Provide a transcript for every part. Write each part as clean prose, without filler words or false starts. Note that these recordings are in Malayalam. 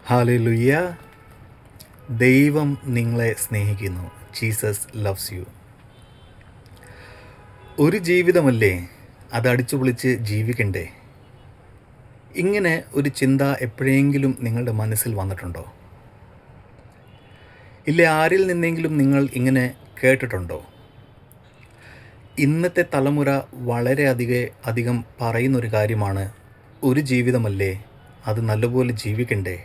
ഹല്ലേലൂയ. ദൈവം നിങ്ങളെ സ്നേഹിക്കുന്നു. Jesus loves you. ഒരു ജീവിതമല്ലേ, അത് അടിച്ചുപൊളിച്ച് ജീവിക്കണ്ടേ? ഇങ്ങനെ ഒരു ചിന്ത എപ്പോഴെങ്കിലും നിങ്ങളുടെ മനസ്സിൽ വന്നിട്ടുണ്ടോ? ഇല്ല, ആരിൽ നിന്നെങ്കിലും നിങ്ങൾ ഇങ്ങനെ കേട്ടിട്ടുണ്ടോ? ഇന്നത്തെ തലമുറ വളരെ അധികം പറയുന്നൊരു കാര്യമാണ്, ഒരു ജീവിതമല്ലേ, അത് നല്ലപോലെ ജീവിക്കണ്ടേ,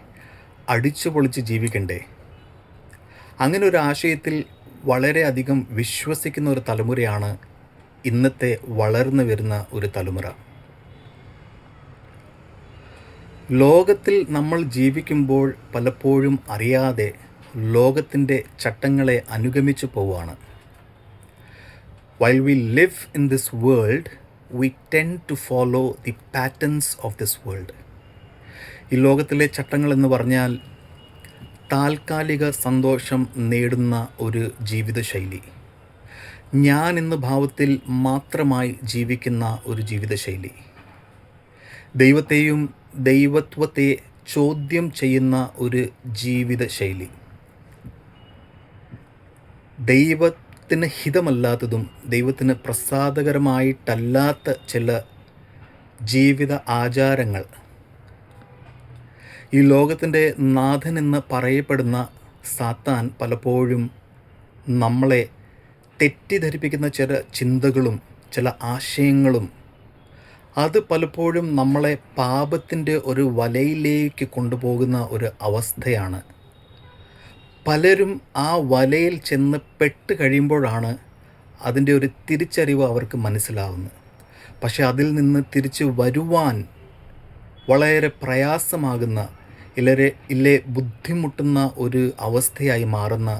അടിച്ചുപൊളിച്ച് ജീവിക്കണ്ടേ. അങ്ങനെ ഒരു ആശയത്തിൽ വളരെയധികം വിശ്വസിക്കുന്ന ഒരു തലമുറയാണ് ഇന്നത്തെ വളർന്നു വരുന്ന ഒരു തലമുറ. ലോകത്തിൽ നമ്മൾ ജീവിക്കുമ്പോൾ പലപ്പോഴും അറിയാതെ ലോകത്തിൻ്റെ ചട്ടങ്ങളെ അനുഗമിച്ചു പോവുകയാണ്. While we live in this world, we tend to follow the patterns of this world. ഈ ലോകത്തിലെ ചട്ടങ്ങൾ എന്ന് പറഞ്ഞാൽ താൽക്കാലിക സന്തോഷം നേടുന്ന ഒരു ജീവിതശൈലി, ഞാൻ എന്ന ഭാവത്തിൽ മാത്രമായി ജീവിക്കുന്ന ഒരു ജീവിതശൈലി, ദൈവത്തെയും ദൈവത്വത്തെ ചോദ്യം ചെയ്യുന്ന ഒരു ജീവിതശൈലി, ദൈവത്തിന് ഹിതമല്ലാത്തതും ദൈവത്തിന് പ്രസാദകരമായിട്ടല്ലാത്ത ചില ജീവിത ആചാരങ്ങൾ. ഈ ലോകത്തിൻ്റെ നാഥനെന്ന് പറയപ്പെടുന്ന സാത്താൻ പലപ്പോഴും നമ്മളെ തെറ്റിദ്ധരിപ്പിക്കുന്ന ചില ചിന്തകളും ചില ആശയങ്ങളും, അത് പലപ്പോഴും നമ്മളെ പാപത്തിൻ്റെ ഒരു വലയിലേക്ക് കൊണ്ടുപോകുന്ന ഒരു അവസ്ഥയാണ്. പലരും ആ വലയിൽ ചെന്ന് പെട്ട് കഴിയുമ്പോഴാണ് അതിൻ്റെ ഒരു തിരിച്ചറിവ് അവർക്ക് മനസ്സിലാവുന്നത്. പക്ഷെ അതിൽ നിന്ന് തിരിച്ച് വരുവാൻ വളരെ പ്രയാസമാകുന്ന, ഇല്ലേ ബുദ്ധിമുട്ടുന്ന ഒരു അവസ്ഥയായി മാറുന്ന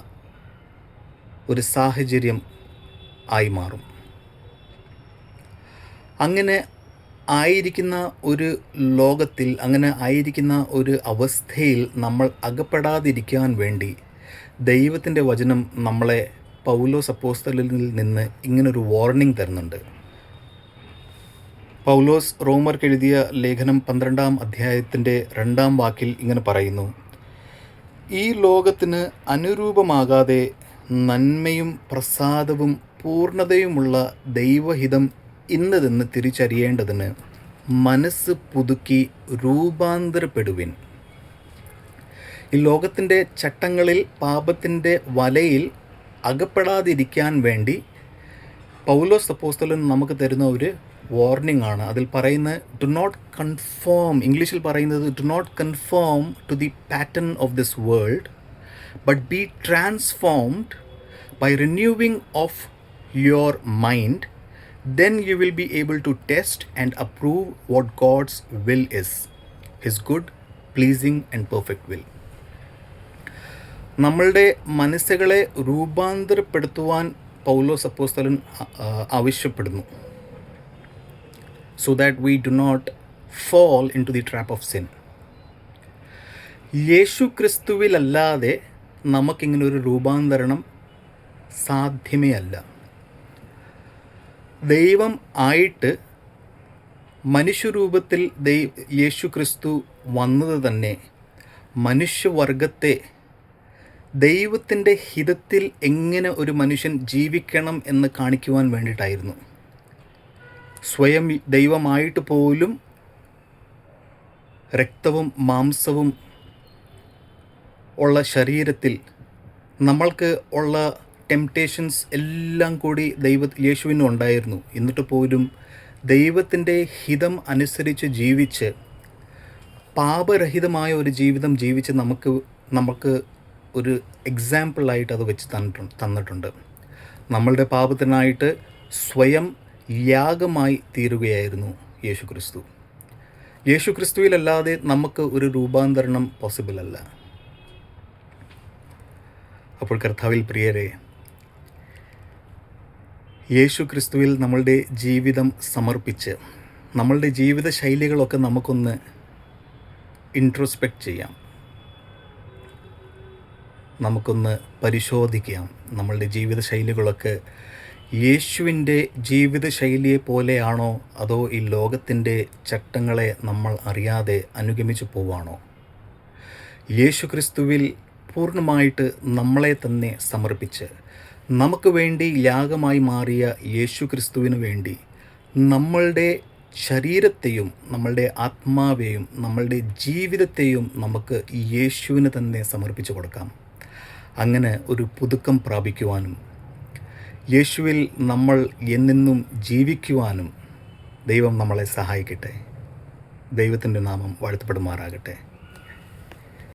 ഒരു സാഹചര്യം ആയി മാറും. അങ്ങനെ ആയിരിക്കുന്ന ഒരു ലോകത്തിൽ, അങ്ങനെ ആയിരിക്കുന്ന ഒരു അവസ്ഥയിൽ നമ്മൾ അകപ്പെടാതിരിക്കാൻ വേണ്ടി ദൈവത്തിൻ്റെ വചനം നമ്മളെ പൗലോസ് അപ്പോസ്തലനിൽ നിന്ന് ഇങ്ങനൊരു വാർണിംഗ് തരുന്നുണ്ട്. പൗലോസ് റോമർക്ക് എഴുതിയ ലേഖനം 12-ാം അധ്യായത്തിൻ്റെ 2-ാം വാക്യം ഇങ്ങനെ പറയുന്നു: ഈ ലോകത്തിന് അനുരൂപമാകാതെ നന്മയും പ്രസാദവും പൂർണ്ണതയുമുള്ള ദൈവഹിതം ഇന്നതെന്ന് തിരിച്ചറിയേണ്ടതിന് മനസ്സ് പുതുക്കി രൂപാന്തരപ്പെടുവിൻ. ഈ ലോകത്തിൻ്റെ ചട്ടങ്ങളിൽ, പാപത്തിൻ്റെ വലയിൽ അകപ്പെടാതിരിക്കാൻ വേണ്ടി പൗലോസ് അപ്പോസ്തലൻ നമുക്ക് തരുന്ന ഒരു വാർണിംഗ് ആണ്. അതിൽ പറയുന്നത്, ഡു നോട്ട് കൺഫോം, ഇംഗ്ലീഷിൽ പറയുന്നത് do not conform to the pattern of this world, but be transformed by renewing of your mind, then you will be able to test and approve what God's will is, his good, pleasing and perfect will. നമ്മളുടെ മനസ്സുകളെ രൂപാന്തരപ്പെടുത്തുവാൻ പൗലോസ് അപ്പോസ്തലൻ ആവശ്യപ്പെടുന്നു. so that we do not fall into the trap of sin. യേശു ക്രിസ്തുവിലല്ലാതെ നമുക്കിങ്ങനെ ഒരു രൂപാന്തരണം സാധ്യമേ അല്ല. ദൈവം ആയിട്ട് മനുഷ്യരൂപത്തിൽ യേശു ക്രിസ്തു വന്നത് തന്നെ മനുഷ്യവർഗത്തെ ദൈവത്തിൻ്റെ ഹിതത്തിൽ എങ്ങനെ ഒരു മനുഷ്യൻ ജീവിക്കണം എന്ന് കാണിക്കുവാൻ വേണ്ടിയിട്ടായിരുന്നു. സ്വയം ദൈവമായിട്ട് പോലും രക്തവും മാംസവും ഉള്ള ശരീരത്തിൽ നമ്മൾക്ക് ഉള്ള ടെംപ്റ്റേഷൻസ് എല്ലാം കൂടി യേശുവിനും ഉണ്ടായിരുന്നു. എന്നിട്ട് പോലും ദൈവത്തിൻ്റെ ഹിതം അനുസരിച്ച് ജീവിച്ച് പാപരഹിതമായ ഒരു ജീവിതം ജീവിച്ച് നമുക്ക് ഒരു എക്സാമ്പിളായിട്ട് അത് വെച്ച് തന്നിട്ടുണ്ട്. നമ്മളുടെ പാപത്തിനായിട്ട് സ്വയം യാഗമായി തീരുകയായിരുന്നു യേശു ക്രിസ്തു. യേശു ക്രിസ്തുവിലല്ലാതെ നമുക്ക് ഒരു രൂപാന്തരണം പോസിബിൾ അല്ല. അപ്പോൾ കർത്താവിൽ പ്രിയരെ, യേശു ക്രിസ്തുവിൽ നമ്മളുടെ ജീവിതം സമർപ്പിച്ച് നമ്മളുടെ ജീവിത ശൈലികളൊക്കെ നമുക്കൊന്ന് ഇൻട്രോസ്പെക്റ്റ് ചെയ്യാം, നമുക്കൊന്ന് പരിശോധിക്കാം. നമ്മളുടെ ജീവിത ശൈലികളൊക്കെ യേശുവിൻ്റെ ജീവിതശൈലിയെ പോലെയാണോ, അതോ ഈ ലോകത്തിൻ്റെ ചട്ടങ്ങളെ നമ്മൾ അറിയാതെ അനുഗമിച്ചു പോവാണോ? യേശുക്രിസ്തുവിൽ പൂർണ്ണമായിട്ട് നമ്മളെ തന്നെ സമർപ്പിച്ച് നമുക്ക് വേണ്ടി യാഗമായി മാറിയ യേശുക്രിസ്തുവിന് വേണ്ടി നമ്മളുടെ ശരീരത്തെയും നമ്മളുടെ ആത്മാവെയും നമ്മളുടെ ജീവിതത്തെയും നമുക്ക് യേശുവിന് തന്നെ സമർപ്പിച്ചു കൊടുക്കാം. അങ്ങനെ ഒരു പുതുക്കം പ്രാപിക്കുവാനും യേശുവിൽ നമ്മൾ എന്നെന്നും ജീവിക്കുവാനും ദൈവം നമ്മളെ സഹായിക്കട്ടെ. ദൈവത്തിൻ്റെ നാമം വാഴ്ത്തപ്പെടുമാറാകട്ടെ.